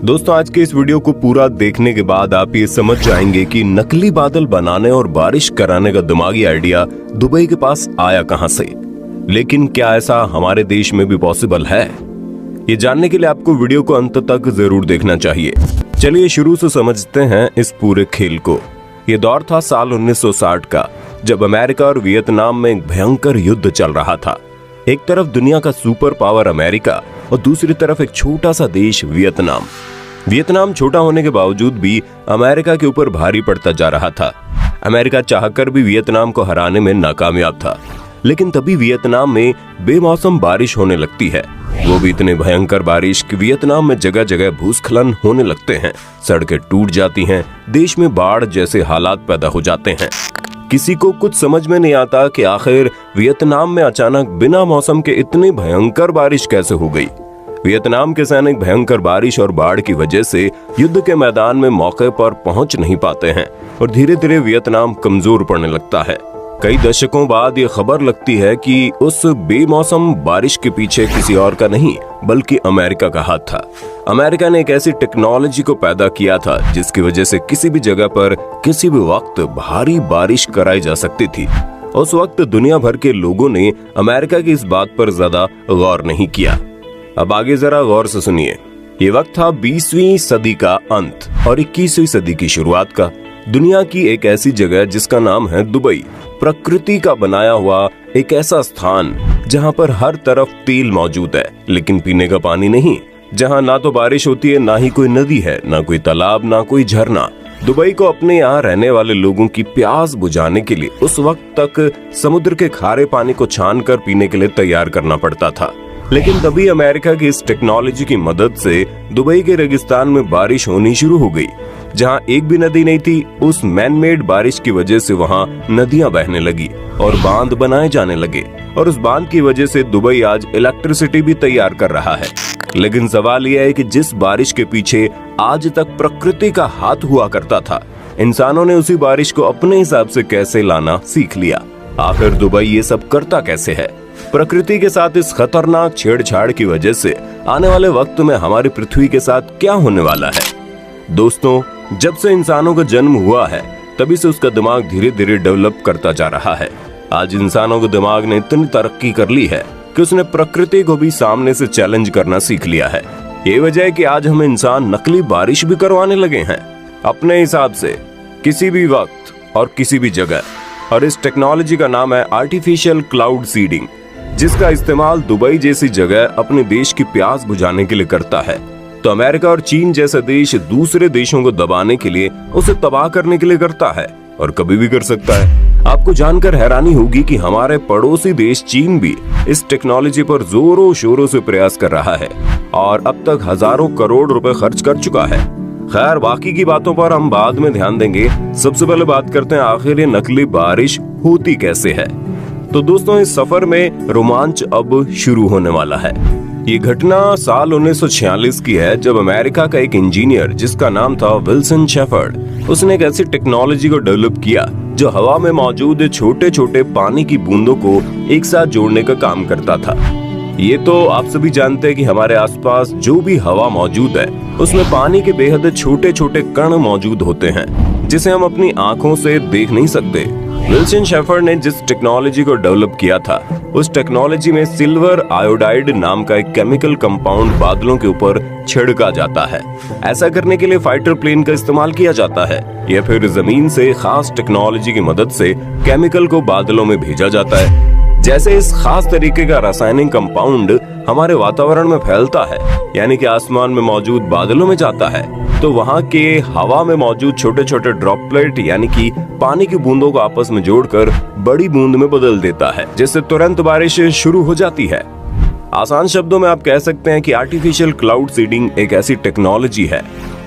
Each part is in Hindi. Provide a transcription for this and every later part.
दोस्तों, आज के इस वीडियो को पूरा देखने के बाद आप ये समझ जाएंगे कि नकली बादल बनाने और बारिश कराने का दिमागी आइडिया दुबई के पास आया कहां से। लेकिन क्या ऐसा हमारे देश में भी पॉसिबल है? ये जानने के लिए आपको वीडियो को अंत तक जरूर देखना चाहिए। चलिए शुरू से समझते हैं इस पूरे खेल को। ये दौर था साल 1960 का, जब अमेरिका और वियतनाम में एक भयंकर युद्ध चल रहा था। एक तरफ दुनिया का सुपर पावर अमेरिका और दूसरी तरफ एक छोटा सा देश वियतनाम। वियतनाम छोटा होने के बावजूद भी अमेरिका के ऊपर भारी पड़ता जा रहा था। अमेरिका चाहकर भी वियतनाम को हराने में नाकामयाब था। लेकिन तभी वियतनाम में बेमौसम बारिश होने लगती है, वो भी इतने भयंकर बारिश कि वियतनाम में जगह जगह भूस्खलन होने लगते हैं, सड़कें टूट जाती हैं, देश में बाढ़ जैसे हालात पैदा हो जाते हैं। किसी को कुछ समझ में नहीं आता कि आखिर वियतनाम में अचानक बिना मौसम के इतनी भयंकर बारिश कैसे हो गई। वियतनाम के सैनिक भयंकर बारिश और बाढ़ की वजह से युद्ध के मैदान में मौके पर पहुंच नहीं पाते हैं और धीरे धीरे वियतनाम कमजोर पड़ने लगता है। कई दशकों बाद ये खबर लगती है कि उस बेमौसम बारिश के पीछे किसी और का नहीं बल्कि अमेरिका का हाथ था। अमेरिका ने एक ऐसी टेक्नोलॉजी को पैदा किया था जिसकी वजह से किसी भी जगह पर किसी भी वक्त भारी बारिश कराई जा सकती थी। उस वक्त दुनिया भर के लोगों ने अमेरिका की इस बात पर ज्यादा गौर नहीं किया। अब आगे जरा गौर से सुनिए। ये वक्त था 20वीं सदी का अंत और 21वीं सदी की शुरुआत का। दुनिया की एक ऐसी जगह जिसका नाम है दुबई, प्रकृति का बनाया हुआ एक ऐसा स्थान जहां पर हर तरफ तेल मौजूद है लेकिन पीने का पानी नहीं, जहां ना तो बारिश होती है, ना ही कोई नदी है, ना कोई तालाब, ना कोई झरना। दुबई को अपने यहाँ रहने वाले लोगों की प्यास बुझाने के लिए उस वक्त तक समुद्र के खारे पानी को छानकर पीने के लिए तैयार करना पड़ता था। लेकिन तभी अमेरिका की इस टेक्नोलॉजी की मदद से दुबई के रेगिस्तान में बारिश होनी शुरू हो गई। जहां एक भी नदी नहीं थी, उस मैनमेड बारिश की वजह से वहां नदियां बहने लगी और बांध बनाए जाने लगे और उस बांध की वजह से दुबई आज इलेक्ट्रिसिटी भी तैयार कर रहा है। लेकिन सवाल यह है कि जिस बारिश के पीछे आज तक प्रकृति का हाथ हुआ करता था, इंसानों ने उसी बारिश को अपने हिसाब से कैसे लाना सीख लिया। आखिर दुबई ये सब करता कैसे है? प्रकृति के साथ इस खतरनाक छेड़छाड़ की वजह से आने वाले वक्त में हमारी पृथ्वी के साथ क्या होने वाला है? दोस्तों, जब से इंसानों का जन्म हुआ है तभी से उसका दिमाग धीरे धीरे डेवलप करता जा रहा है। आज इंसानों के दिमाग ने इतनी तरक्की कर ली है कि उसने प्रकृति को भी सामने से चैलेंज करना सीख लिया है। ये वजह है कि आज हम इंसान नकली बारिश भी करवाने लगे हैं अपने हिसाब से, किसी भी वक्त और किसी भी जगह। और इस टेक्नोलॉजी का नाम है आर्टिफिशियल क्लाउड सीडिंग, जिसका इस्तेमाल दुबई जैसी जगह अपने देश की प्यास बुझाने के लिए करता है। तो अमेरिका और चीन जैसे देश दूसरे देशों को दबाने के लिए, उसे तबाह करने के लिए करता है और कभी भी कर सकता है। आपको जानकर हैरानी होगी कि हमारे पड़ोसी देश चीन भी इस टेक्नोलॉजी पर जोरों शोरों से प्रयास कर रहा है और अब तक हजारों करोड़ रुपए खर्च कर चुका है। खैर, बाकी की बातों पर हम बाद में ध्यान देंगे। सबसे पहले बात करते हैं आखिर ये नकली बारिश होती कैसे है। तो दोस्तों, इस सफर में रोमांच अब शुरू होने वाला है। ये घटना साल 1946 की है, जब अमेरिका का एक इंजीनियर जिसका नाम था विल्सन शेफर्ड, उसने एक ऐसी टेक्नोलॉजी को डेवलप किया जो हवा में मौजूद छोटे छोटे पानी की बूंदों को एक साथ जोड़ने का काम करता था। ये तो आप सभी जानते हैं कि हमारे आसपास जो भी हवा मौजूद है उसमें पानी के बेहद छोटे छोटे कण मौजूद होते हैं जिसे हम अपनी आंखों से देख नहीं सकते। विल्सन शेफर्ड ने जिस टेक्नोलॉजी को डेवलप किया था, उस टेक्नोलॉजी में सिल्वर आयोडाइड नाम का एक केमिकल कंपाउंड बादलों के ऊपर छिड़का जाता है। ऐसा करने के लिए फाइटर प्लेन का इस्तेमाल किया जाता है या फिर जमीन से खास टेक्नोलॉजी की मदद से केमिकल को बादलों में भेजा जाता है। जैसे इस खास तरीके का रासायनिक कंपाउंड हमारे वातावरण में फैलता है, यानी कि आसमान में मौजूद बादलों में जाता है, तो वहाँ के हवा में मौजूद छोटे छोटे ड्रॉपलेट यानी कि पानी की बूंदों को आपस में जोड़कर बड़ी बूंद में बदल देता है, जिससे तुरंत बारिश शुरू हो जाती है। आसान शब्दों में आप कह सकते हैं कि आर्टिफिशियल क्लाउड सीडिंग एक ऐसी टेक्नोलॉजी है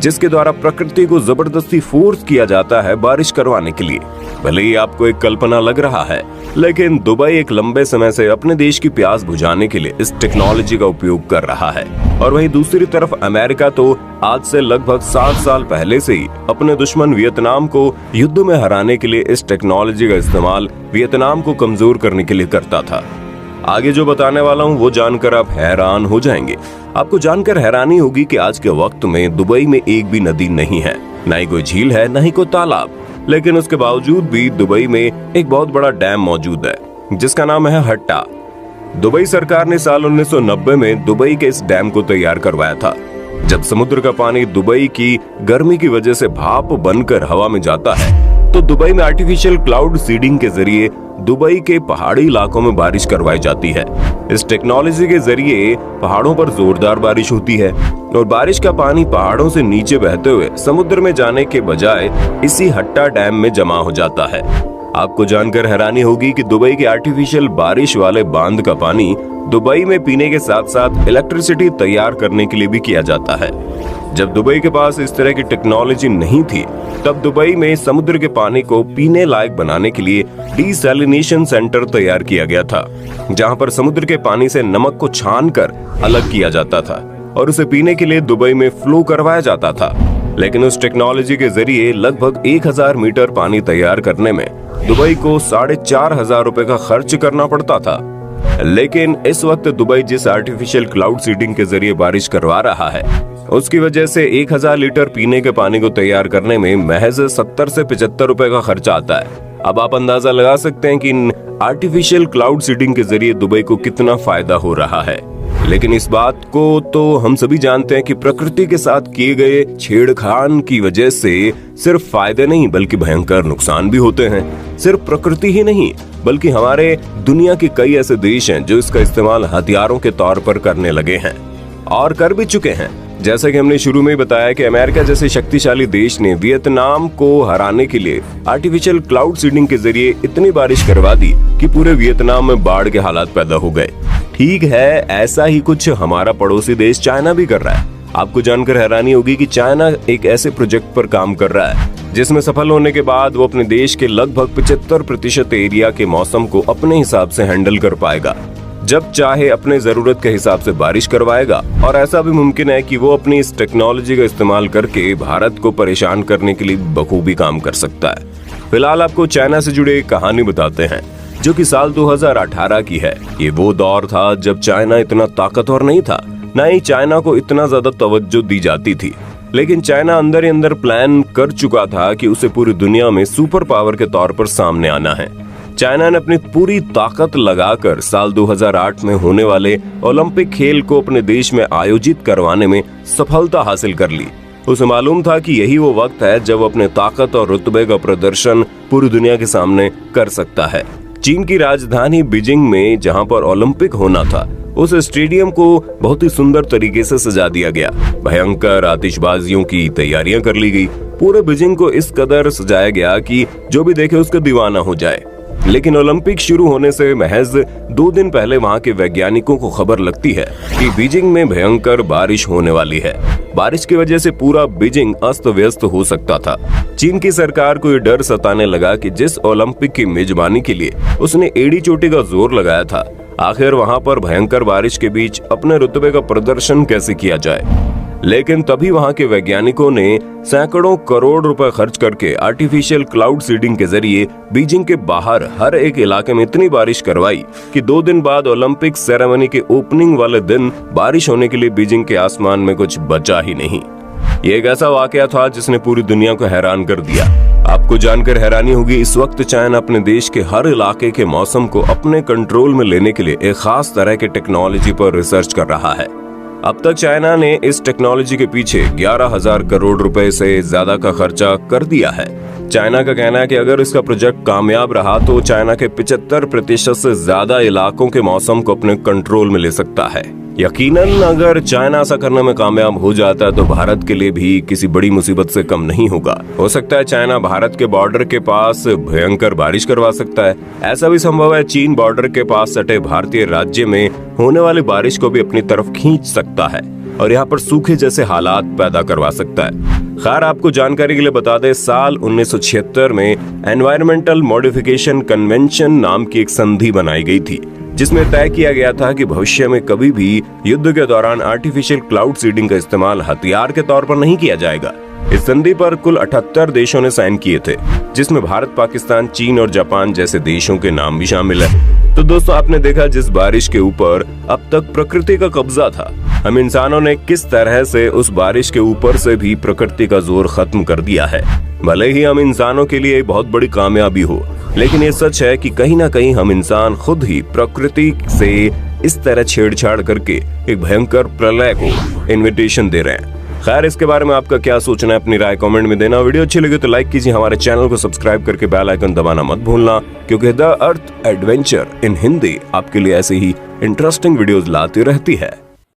जिसके द्वारा प्रकृति को जबरदस्ती फोर्स किया जाता है बारिश करवाने के लिए। भले ही आपको एक कल्पना लग रहा है, लेकिन दुबई एक लंबे समय से अपने देश की प्यास बुझाने के लिए इस टेक्नोलॉजी का उपयोग कर रहा है। और वहीं दूसरी तरफ अमेरिका तो आज से लगभग 60 साल पहले से ही अपने दुश्मन वियतनाम को युद्ध में हराने के लिए इस टेक्नोलॉजी का इस्तेमाल वियतनाम को कमजोर करने के लिए करता था। आगे जो बताने वाला हूँ वो जानकर आप हैरान हो जाएंगे। आपको जानकर हैरानी होगी कि आज के वक्त में दुबई में एक भी नदी नहीं है, न ही कोई झील है, न ही कोई तालाब। लेकिन उसके बावजूद भी दुबई में एक बहुत बड़ा डैम मौजूद है जिसका नाम है हट्टा। दुबई सरकार ने साल 1990 में दुबई के इस डैम को तैयार करवाया था। जब समुद्र का पानी दुबई की गर्मी की वजह से भाप बनकर हवा में जाता है तो दुबई में आर्टिफिशियल क्लाउड सीडिंग के जरिए दुबई के पहाड़ी इलाकों में बारिश करवाई जाती है। इस टेक्नोलॉजी के जरिए पहाड़ों पर जोरदार बारिश होती है और बारिश का पानी पहाड़ों से नीचे बहते हुए समुद्र में जाने के बजाय इसी हट्टा डैम में जमा हो जाता है। आपको जानकर हैरानी होगी कि दुबई के आर्टिफिशियल बारिश वाले बांध का पानी दुबई में पीने के साथ साथ इलेक्ट्रिसिटी तैयार करने के लिए भी किया जाता है। जब दुबई के पास इस तरह की टेक्नोलॉजी नहीं थी तब दुबई में समुद्र के पानी को पीने लायक बनाने के लिए डिसैलिनेशन सेंटर तैयार किया गया था, जहां पर समुद्र के पानी से नमक को छानकर अलग किया जाता था और उसे पीने के लिए दुबई में फ्लो करवाया जाता था। लेकिन उस टेक्नोलॉजी के जरिए लगभग 1000 मीटर पानी तैयार करने में दुबई को 4500 रुपए का खर्च करना पड़ता था। लेकिन इस वक्त दुबई जिस आर्टिफिशियल क्लाउड सीडिंग के जरिए बारिश करवा रहा है उसकी वजह से 1000 लीटर पीने के पानी को तैयार करने में महज 70 से 75 रुपए का खर्चा आता है। अब आप अंदाजा लगा सकते हैं कि इन आर्टिफिशियल क्लाउड सीडिंग के जरिए दुबई को कितना फायदा हो रहा है। लेकिन इस बात को तो हम सभी जानते हैं कि प्रकृति के साथ किए गए छेड़खानी की वजह से सिर्फ फायदे नहीं बल्कि भयंकर नुकसान भी होते हैं। सिर्फ प्रकृति ही नहीं बल्कि हमारे दुनिया के कई ऐसे देश हैं जो इसका इस्तेमाल हथियारों के तौर पर करने लगे हैं और कर भी चुके हैं। जैसा कि हमने शुरू में बताया कि अमेरिका जैसे शक्तिशाली देश ने वियतनाम को हराने के लिए आर्टिफिशियल क्लाउड सीडिंग के जरिए इतनी बारिश करवा दी कि पूरे वियतनाम में बाढ़ के हालात पैदा हो गए। ठीक है, ऐसा ही कुछ हमारा पड़ोसी देश चाइना भी कर रहा है। आपको जानकर हैरानी होगी कि चाइना एक ऐसे प्रोजेक्ट पर काम कर रहा है जिसमें सफल होने के बाद वो अपने देश के लगभग 75% एरिया के मौसम को अपने हिसाब से हैंडल कर पाएगा। जब चाहे अपने जरूरत के हिसाब से बारिश करवाएगा और ऐसा भी मुमकिन है कि वो अपनी इस टेक्नोलॉजी का इस्तेमाल करके भारत को परेशान करने के लिए बखूबी काम कर सकता है। फिलहाल आपको चाइना से जुड़े एक कहानी बताते हैं जो कि साल 2018 की है। ये वो दौर था जब चाइना इतना ताकतवर नहीं था, न ही चाइना को इतना ज्यादा तवज्जो दी जाती थी। लेकिन चाइना अंदर ही अंदर प्लान कर चुका था कि उसे पूरी दुनिया में सुपर पावर के तौर पर सामने आना है। चाइना ने अपनी पूरी ताकत लगाकर साल 2008 में होने वाले ओलंपिक खेल को अपने देश में आयोजित करवाने में सफलता हासिल कर ली। उसे मालूम था कि यही वो वक्त है जब अपने ताकत और रुतबे का प्रदर्शन पूरी दुनिया के सामने कर सकता है। चीन की राजधानी बीजिंग में जहां पर ओलंपिक होना था उस स्टेडियम को बहुत ही सुंदर तरीके से सजा दिया गया। भयंकर आतिशबाजियों की तैयारियां कर ली गई। पूरे बीजिंग को इस कदर सजाया गया कि जो भी देखे उसका दीवाना हो जाए। लेकिन ओलंपिक शुरू होने से महज 2 दिन पहले वहां के वैज्ञानिकों को खबर लगती है कि बीजिंग में भयंकर बारिश होने वाली है। बारिश की वजह से पूरा बीजिंग अस्त व्यस्त हो सकता था। चीन की सरकार को ये डर सताने लगा कि जिस ओलंपिक की मेजबानी के लिए उसने एड़ी चोटी का जोर लगाया था, आखिर वहां पर भयंकर बारिश के बीच अपने रुतबे का प्रदर्शन कैसे किया जाए। लेकिन तभी वहां के वैज्ञानिकों ने सैकड़ों करोड़ रुपए खर्च करके आर्टिफिशियल क्लाउड सीडिंग के जरिए बीजिंग के बाहर हर एक इलाके में इतनी बारिश करवाई कि 2 दिन बाद ओलंपिक सेरेमनी के ओपनिंग वाले दिन बारिश होने के लिए बीजिंग के आसमान में कुछ बचा ही नहीं। ये एक ऐसा वाकया था जिसने पूरी दुनिया को हैरान कर दिया। आपको जानकर हैरानी होगी, इस वक्त चाइना अपने देश के हर इलाके के मौसम को अपने कंट्रोल में लेने के लिए एक खास तरह के टेक्नोलॉजी पर रिसर्च कर रहा है। अब तक चाइना ने इस टेक्नोलॉजी के पीछे 11,000 करोड़ रुपए से ज्यादा का खर्चा कर दिया है। चाइना का कहना है कि अगर इसका प्रोजेक्ट कामयाब रहा तो चाइना के 75% से ज्यादा इलाकों के मौसम को अपने कंट्रोल में ले सकता है। यकीनन अगर चाइना ऐसा करने में कामयाब हो जाता है तो भारत के लिए भी किसी बड़ी मुसीबत से कम नहीं होगा। हो सकता है चाइना भारत के बॉर्डर के पास भयंकर बारिश करवा सकता है। ऐसा भी संभव है चीन बॉर्डर के पास सटे भारतीय राज्य में होने वाली बारिश को भी अपनी तरफ खींच सकता है और यहाँ पर सूखे जैसे हालात पैदा करवा सकता है। खैर, आपको जानकारी के लिए बता दें, साल 1976 में एनवायरमेंटल मॉडिफिकेशन कन्वेंशन नाम की एक संधि बनाई गई थी जिसमें तय किया गया था कि भविष्य में कभी भी युद्ध के दौरान आर्टिफिशियल क्लाउड सीडिंग का इस्तेमाल हथियार के तौर पर नहीं किया जाएगा, इस संधि पर कुल 78 देशों ने साइन किए थे, जिसमें भारत, पाकिस्तान, चीन और जापान जैसे देशों के नाम भी शामिल है। तो दोस्तों, आपने देखा जिस बारिश के ऊपर अब तक प्रकृति का कब्जा था, हम इंसानों ने किस तरह से उस बारिश के ऊपर से भी प्रकृति का जोर खत्म कर दिया है। भले ही हम इंसानों के लिए बहुत बड़ी कामयाबी हो, लेकिन ये सच है कि कहीं ना कहीं हम इंसान खुद ही प्रकृति से इस तरह छेड़छाड़ करके एक भयंकर प्रलय को इन्विटेशन दे रहे हैं। खैर, इसके बारे में आपका क्या सोचना है, अपनी राय कमेंट में देना। वीडियो अच्छी लगे तो लाइक कीजिए, हमारे चैनल को सब्सक्राइब करके बेल आइकन दबाना मत भूलना, क्योंकि the earth adventure in Hindi आपके लिए ऐसे ही इंटरेस्टिंग वीडियोस लाती रहती है।